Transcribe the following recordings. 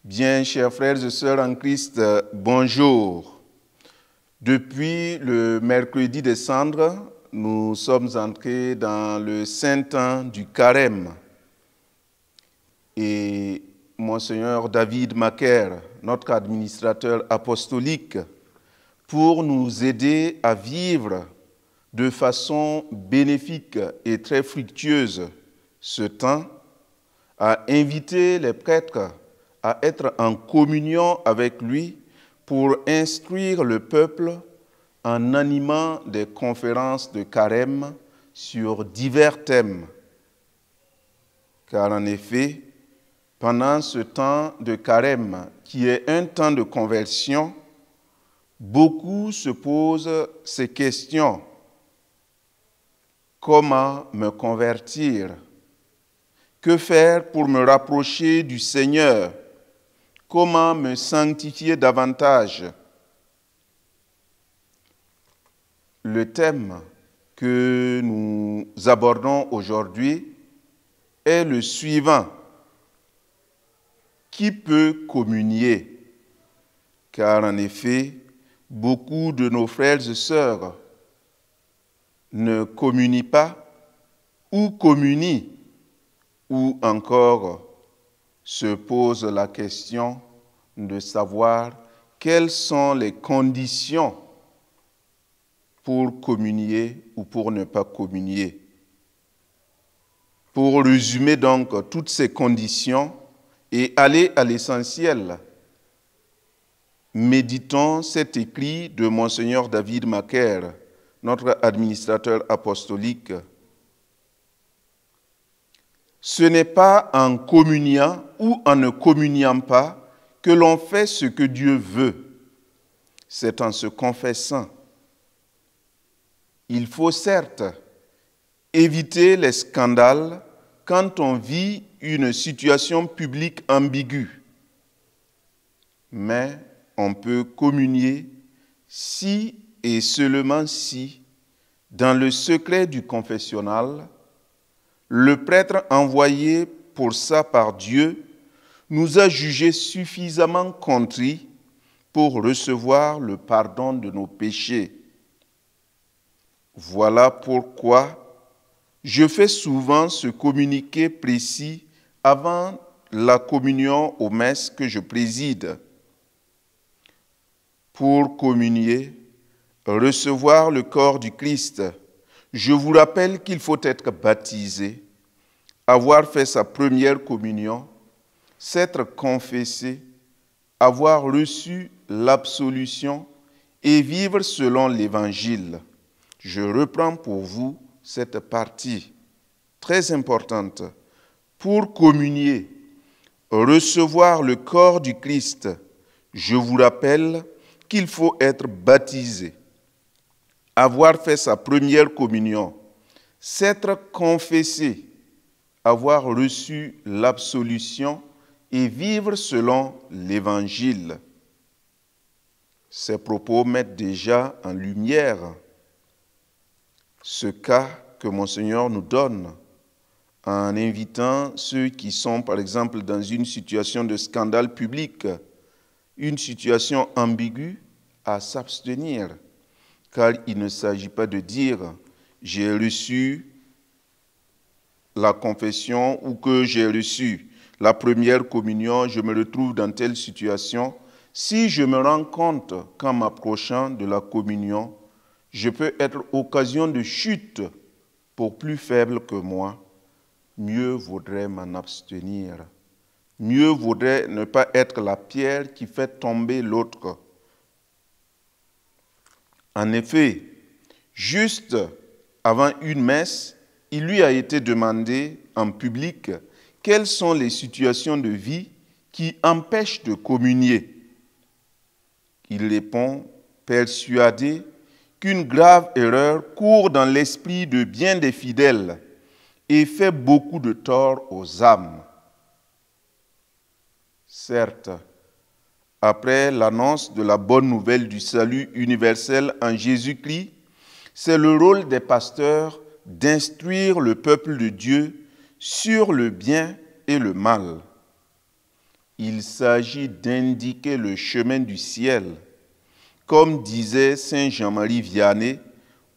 Bien, chers frères et sœurs en Christ, bonjour. Depuis le mercredi des Cendres, nous sommes entrés dans le saint temps du Carême. Et Monseigneur David Macaire, notre administrateur apostolique, pour nous aider à vivre de façon bénéfique et très fructueuse ce temps, a invité les prêtres à être en communion avec lui pour instruire le peuple en animant des conférences de carême sur divers thèmes. Car en effet, pendant ce temps de carême, qui est un temps de conversion, beaucoup se posent ces questions. Comment me convertir? Que faire pour me rapprocher du Seigneur? Comment me sanctifier davantage? Le thème que nous abordons aujourd'hui est le suivant. Qui peut communier? Car en effet, beaucoup de nos frères et sœurs ne communient pas ou communient, ou encore se pose la question de savoir quelles sont les conditions pour communier ou pour ne pas communier. Pour résumer donc toutes ces conditions et aller à l'essentiel, méditons cet écrit de Monseigneur David Macaire, notre administrateur apostolique. Ce n'est pas en communiant ou en ne communiant pas que l'on fait ce que Dieu veut. C'est en se confessant. Il faut certes éviter les scandales quand on vit une situation publique ambiguë. Mais on peut communier si et seulement si, dans le secret du confessionnal, le prêtre envoyé pour ça par Dieu nous a jugés suffisamment contrits pour recevoir le pardon de nos péchés. Voilà pourquoi je fais souvent ce communiqué précis avant la communion aux messes que je préside. Pour communier, recevoir le corps du Christ, je vous rappelle qu'il faut être baptisé, avoir fait sa première communion, s'être confessé, avoir reçu l'absolution et vivre selon l'Évangile. Je reprends pour vous cette partie très importante. Pour communier, recevoir le corps du Christ, je vous rappelle qu'il faut être baptisé, avoir fait sa première communion, s'être confessé, avoir reçu l'absolution et vivre selon l'Évangile. Ces propos mettent déjà en lumière ce cas que Monseigneur nous donne en invitant ceux qui sont, par exemple, dans une situation de scandale public, une situation ambiguë, à s'abstenir. Car il ne s'agit pas de dire « j'ai reçu la confession » ou que j'ai reçu la première communion, je me retrouve dans telle situation. Si je me rends compte qu'en m'approchant de la communion, je peux être occasion de chute pour plus faible que moi, mieux vaudrait m'en abstenir. Mieux vaudrait ne pas être la pierre qui fait tomber l'autre. En effet, juste avant une messe, il lui a été demandé en public quelles sont les situations de vie qui empêchent de communier. Il répond, persuadé qu'une grave erreur court dans l'esprit de bien des fidèles et fait beaucoup de tort aux âmes. Certes, après l'annonce de la bonne nouvelle du salut universel en Jésus-Christ, c'est le rôle des pasteurs d'instruire le peuple de Dieu sur le bien et le mal. Il s'agit d'indiquer le chemin du ciel, comme disait Saint Jean-Marie Vianney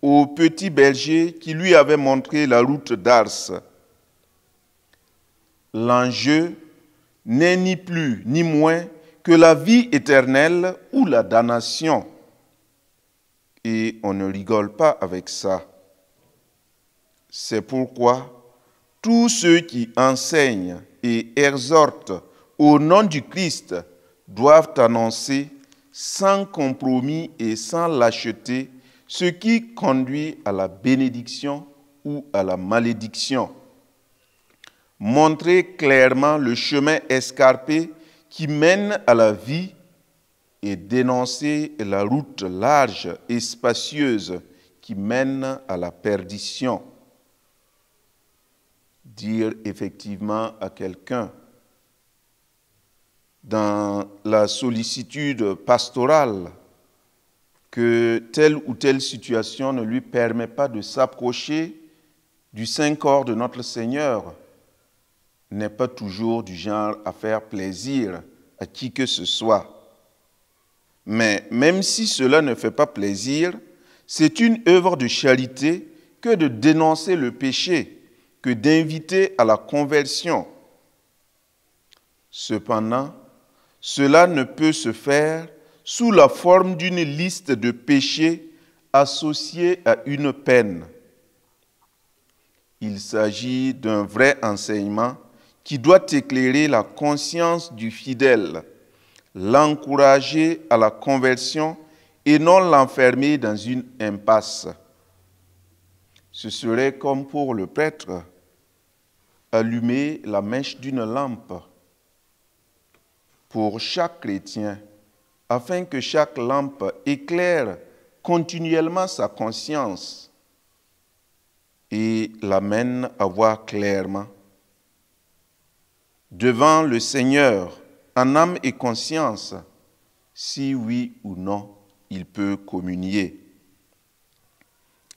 au petit berger qui lui avait montré la route d'Ars. L'enjeu n'est ni plus ni moins que la vie éternelle ou la damnation. Et on ne rigole pas avec ça. C'est pourquoi tous ceux qui enseignent et exhortent au nom du Christ doivent annoncer sans compromis et sans lâcheté ce qui conduit à la bénédiction ou à la malédiction. Montrer clairement le chemin escarpé qui mène à la vie et dénoncer la route large et spacieuse qui mène à la perdition. Dire effectivement à quelqu'un dans la sollicitude pastorale que telle ou telle situation ne lui permet pas de s'approcher du Saint-Corps de notre Seigneur n'est pas toujours du genre à faire plaisir à qui que ce soit. Mais même si cela ne fait pas plaisir, c'est une œuvre de charité que de dénoncer le péché, que d'inviter à la conversion. Cependant, cela ne peut se faire sous la forme d'une liste de péchés associés à une peine. Il s'agit d'un vrai enseignement qui doit éclairer la conscience du fidèle, l'encourager à la conversion et non l'enfermer dans une impasse. Ce serait comme pour le prêtre, allumer la mèche d'une lampe pour chaque chrétien, afin que chaque lampe éclaire continuellement sa conscience et l'amène à voir clairement. Devant le Seigneur, en âme et conscience, si oui ou non, il peut communier.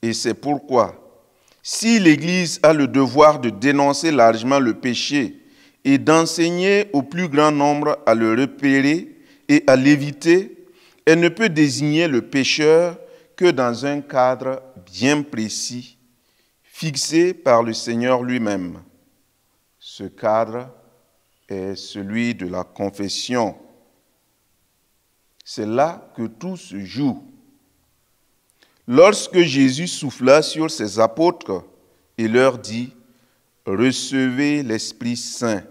Et c'est pourquoi, si l'Église a le devoir de dénoncer largement le péché et d'enseigner au plus grand nombre à le repérer et à l'éviter, elle ne peut désigner le pécheur que dans un cadre bien précis, fixé par le Seigneur lui-même. Ce cadre est celui de la confession. C'est là que tout se joue. Lorsque Jésus souffla sur ses apôtres et leur dit « Recevez l'Esprit Saint.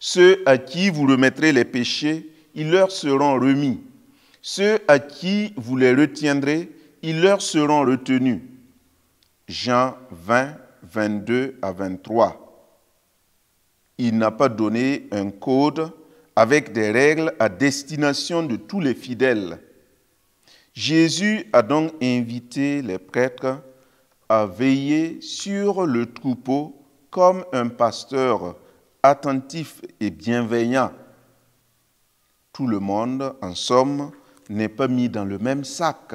Ceux à qui vous remettrez les péchés, ils leur seront remis. Ceux à qui vous les retiendrez, ils leur seront retenus. » Jean 20, 22 à 23. Il n'a pas donné un code avec des règles à destination de tous les fidèles. Jésus a donc invité les prêtres à veiller sur le troupeau comme un pasteur attentif et bienveillant. Tout le monde, en somme, n'est pas mis dans le même sac.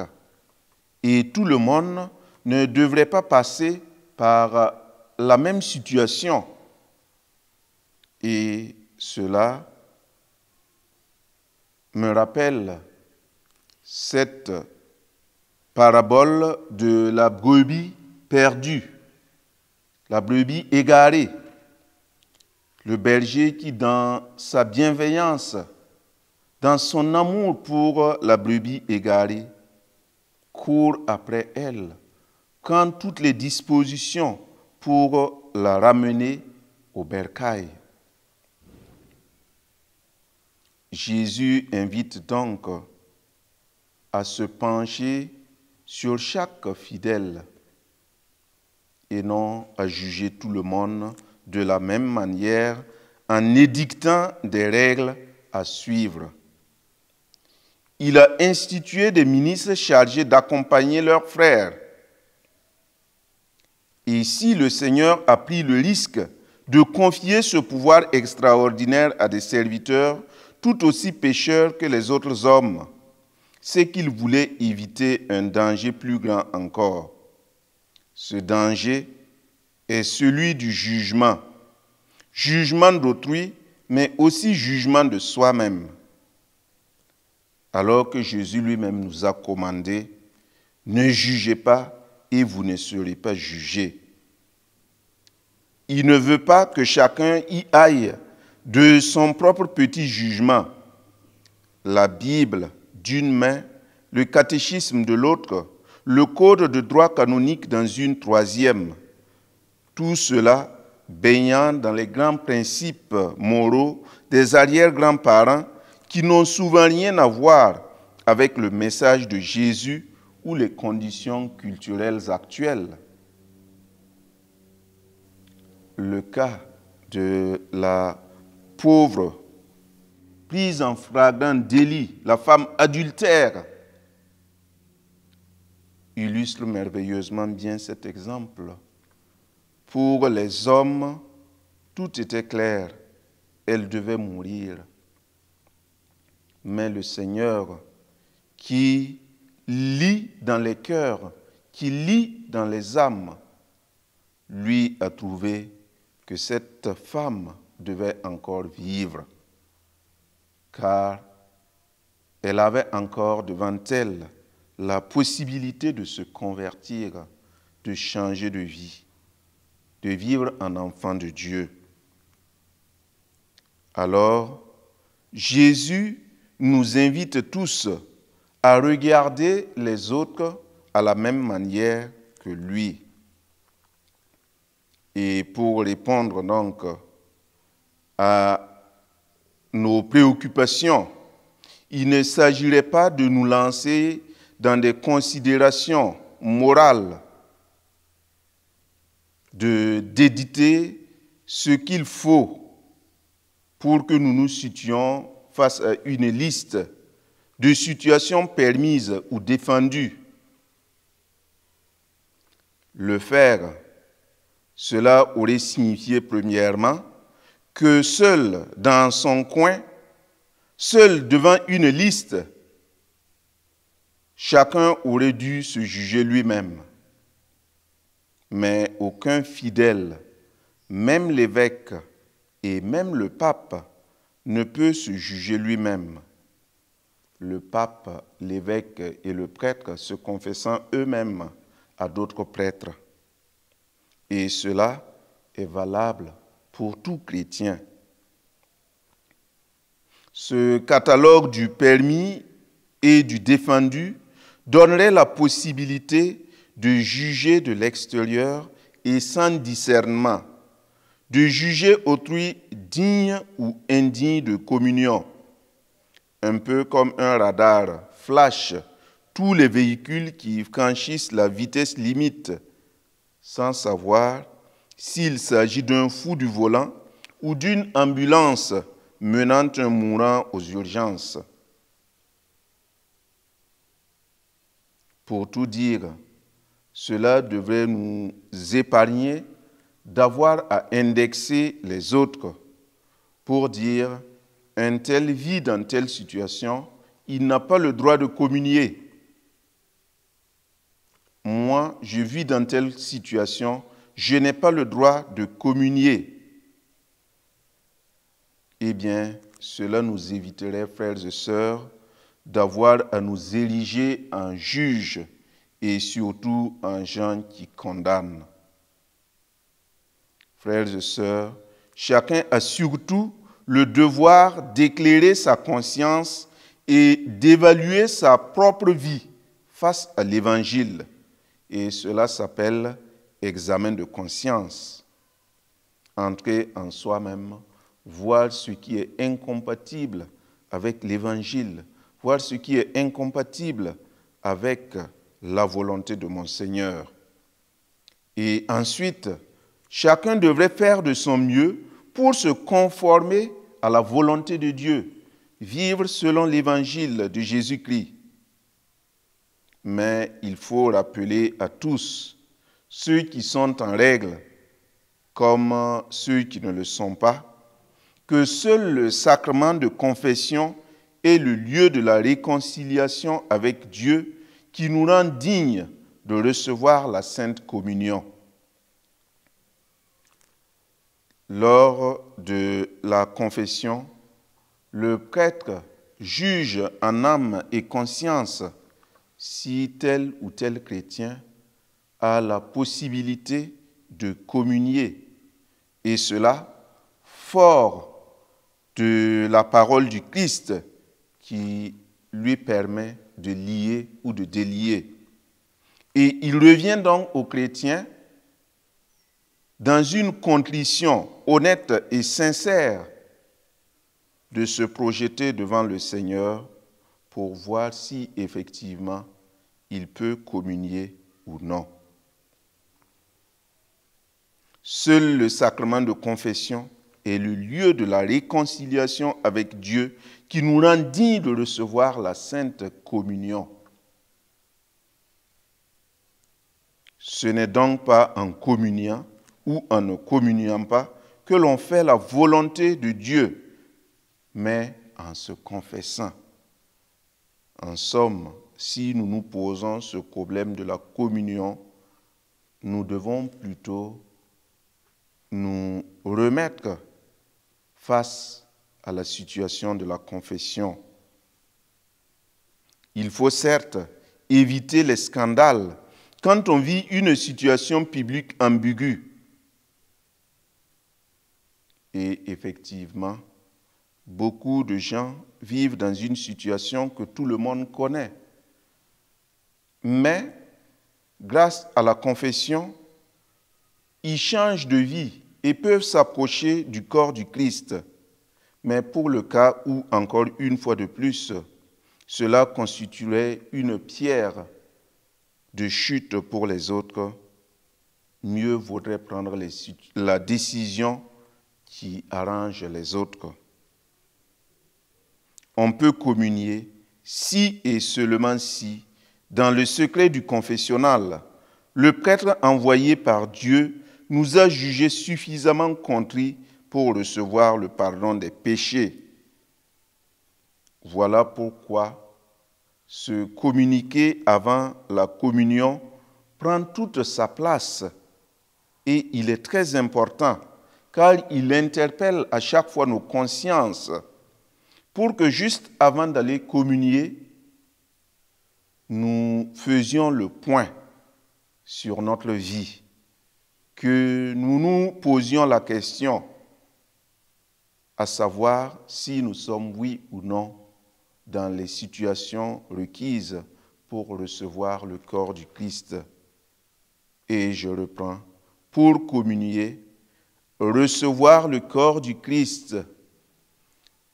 Et tout le monde ne devrait pas passer par la même situation. Et cela me rappelle cette parabole de la brebis perdue, la brebis égarée. Le berger qui, dans sa bienveillance, dans son amour pour la brebis égarée, court après elle, prend toutes les dispositions pour la ramener au bercail. Jésus invite donc à se pencher sur chaque fidèle et non à juger tout le monde de la même manière en édictant des règles à suivre. Il a institué des ministres chargés d'accompagner leurs frères. Et si le Seigneur a pris le risque de confier ce pouvoir extraordinaire à des serviteurs tout aussi pécheurs que les autres hommes, c'est qu'il voulait éviter un danger plus grand encore. Ce danger est celui du jugement. Jugement d'autrui mais aussi jugement de soi-même. Alors que Jésus lui-même nous a commandé, ne jugez pas et vous ne serez pas jugés. Il ne veut pas que chacun y aille de son propre petit jugement. La Bible d'une main, le catéchisme de l'autre, le code de droit canonique dans une troisième. Tout cela baignant dans les grands principes moraux des arrière-grands-parents qui n'ont souvent rien à voir avec le message de Jésus ou les conditions culturelles actuelles. Le cas de la pauvre prise en flagrant délit, la femme adultère, illustre merveilleusement bien cet exemple. Pour les hommes, tout était clair, elle devait mourir. Mais le Seigneur, qui lit dans les cœurs, qui lit dans les âmes, lui a trouvé que cette femme devait encore vivre, car elle avait encore devant elle la possibilité de se convertir, de changer de vie, de vivre en enfant de Dieu. Alors, Jésus nous invite tous à regarder les autres à la même manière que lui. Et pour répondre donc à nos préoccupations, il ne s'agirait pas de nous lancer dans des considérations morales, d'éditer ce qu'il faut pour que nous nous situions face à une liste de situations permises ou défendues. Le faire, cela aurait signifié premièrement que seul dans son coin, seul devant une liste, chacun aurait dû se juger lui-même. Mais aucun fidèle, même l'évêque et même le pape, ne peut se juger lui-même. Le pape, l'évêque et le prêtre se confessant eux-mêmes à d'autres prêtres. Et cela est valable pour tout chrétien. Ce catalogue du permis et du défendu donnerait la possibilité de juger de l'extérieur et sans discernement, de juger autrui digne ou indigne de communion, un peu comme un radar flash tous les véhicules qui franchissent la vitesse limite, sans savoir s'il s'agit d'un fou du volant ou d'une ambulance menant un mourant aux urgences. Pour tout dire, cela devrait nous épargner d'avoir à indexer les autres pour dire un tel vit dans telle situation, il n'a pas le droit de communier. Moi, je vis dans telle situation, je n'ai pas le droit de communier. Eh bien, cela nous éviterait, frères et sœurs, d'avoir à nous ériger en juges et surtout en gens qui condamnent. Frères et sœurs, chacun a surtout le devoir d'éclairer sa conscience et d'évaluer sa propre vie face à l'Évangile. Et cela s'appelle examen de conscience. Entrer en soi-même, voir ce qui est incompatible avec l'Évangile, voir ce qui est incompatible avec la volonté de mon Seigneur. Et ensuite, chacun devrait faire de son mieux pour se conformer à la volonté de Dieu, vivre selon l'Évangile de Jésus-Christ. Mais il faut rappeler à tous, ceux qui sont en règle comme ceux qui ne le sont pas, que seul le sacrement de confession est le lieu de la réconciliation avec Dieu qui nous rend dignes de recevoir la Sainte Communion. Lors de la confession, le prêtre juge en âme et conscience si tel ou tel chrétien a la possibilité de communier, et cela fort de la parole du Christ qui lui permet de lier ou de délier. Et il revient donc au chrétien dans une contrition honnête et sincère de se projeter devant le Seigneur pour voir si effectivement il peut communier ou non. Seul le sacrement de confession est le lieu de la réconciliation avec Dieu qui nous rend dignes de recevoir la Sainte Communion. Ce n'est donc pas en communiant ou en ne communiant pas que l'on fait la volonté de Dieu, mais en se confessant. En somme, si nous nous posons ce problème de la communion, nous devons plutôt nous remettre face à la situation de la confession. Il faut certes éviter les scandales quand on vit une situation publique ambiguë. Et effectivement, beaucoup de gens vivent dans une situation que tout le monde connaît. Mais, grâce à la confession, ils changent de vie et peuvent s'approcher du corps du Christ. Mais pour le cas où, encore une fois de plus, cela constituerait une pierre de chute pour les autres, mieux vaudrait prendre la décision qui arrange les autres. On peut communier si et seulement si, dans le secret du confessionnal, le prêtre envoyé par Dieu nous a jugés suffisamment contrits pour recevoir le pardon des péchés. Voilà pourquoi se communiquer avant la communion prend toute sa place et il est très important car il interpelle à chaque fois nos consciences pour que juste avant d'aller communier, nous faisions le point sur notre vie, que nous nous posions la question à savoir si nous sommes oui ou non dans les situations requises pour recevoir le corps du Christ. Et je reprends, pour communier, recevoir le corps du Christ,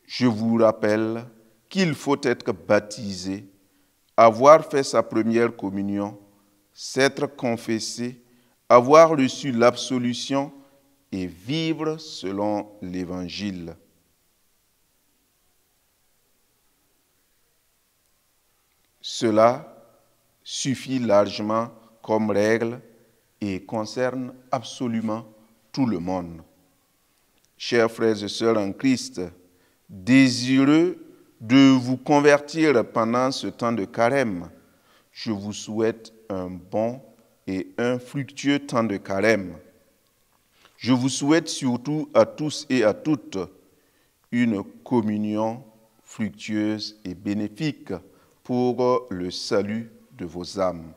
je vous rappelle qu'il faut être baptisé, avoir fait sa première communion, s'être confessé, avoir reçu l'absolution et vivre selon l'Évangile. Cela suffit largement comme règle et concerne absolument tout le monde. Chers frères et sœurs en Christ, désireux de vous convertir pendant ce temps de carême, je vous souhaite un bon et un fructueux temps de carême. Je vous souhaite surtout à tous et à toutes une communion fructueuse et bénéfique pour le salut de vos âmes.